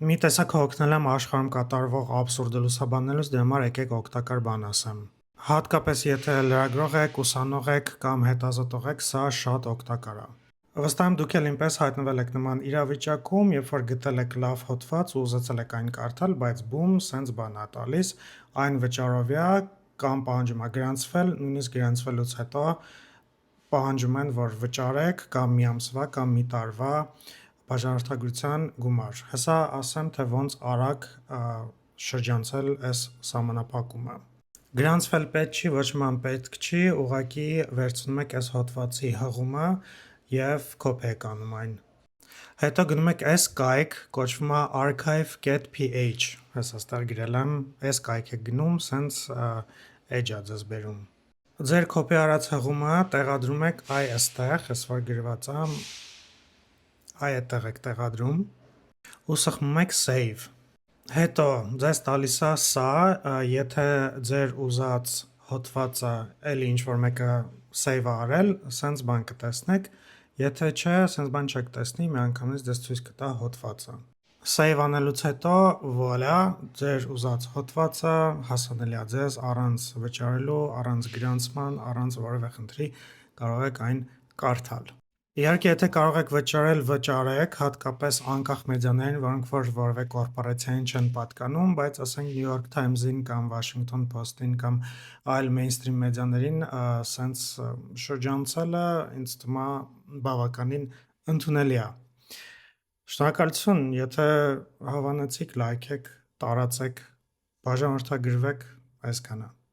Մի տեսակ հոգնել եմ աշխարհում կատարվող աբսուրդը լուսաբանելուց, դրա համար եկեք օգտակար բան ասեմ։ Հատկապես եթե լրագրող եք, ուսանող եք կամ հետազոտող եք, սա շատ օգտակար է։ Վստահ եմ դուք էլ ինպես հայտնվել եք նման իրավիճակում, երբ որ գտել եք լավ հոդված ու ուզեցել եք այն կարդալ, բայց բում, սենց բան է տալիս, այն վճարովյա կամ պահանջում է գրանցվել, նույնիսկ գրանցվելուց հետո պահանջում են, որ վճարեք կամ մի ամսվա կամ մի տարվա բաժանորդագրության գումար։ Հեսա ասեմ, թե ոնց արագ շրջանցել այս սահմանափակումը։ Գրանցվել պետք չի, ոչ ման պետք չի, ուղղակի վերցնում եք այս հոդվածի հղումը և copy եք անում այն։ Հետո գնում եք այս կայք, կոչվում է archive.ph, հեսա ստեղ գրել եմ, այս կայք եք գնում, սենց էջ է ձեզ բերում։ Ձեր copy արած հղումը տեղադրում եք այ այստեղ, ես որ գրված է, այ այդտեղ եք տեղադրում ու սխմում եք save։ Հետո ձեզ տալիս է սա, եթե ձեր ուզած հոդվածը էլի ինչ-որ մեկը save է արել, սենց բան կտեսնեք, եթե չէ, սենց բան չեք տեսնի, միանգամից ձեզ ցույց կտա հոդվածը։ Save անելուց հետո, վուալյա, ձեր ուզած հոդվածը հասանելի է ձեզ առանց վճարելու, առանց գրանցման, առանց որևէ խնդրի կարող եք այն կարդալ։ Իհարկե, եթե կարող եք վճարել, վճարեք, հատկապես անկախ մեդիաներին, որոնք որ որևէ կորպորացիային չեն պատկանում, բայց ասենք New York Times-ին կամ Washington Post-ին կամ այլ mainstream մեդիաներին սենց շրջանցելը ինձ թվում է բավականին ընդունելի է։ Շնորհակալություն, եթե հավանեցիք, լայքեք, տարածեք, բաժանորդագրվեք, այսքանը։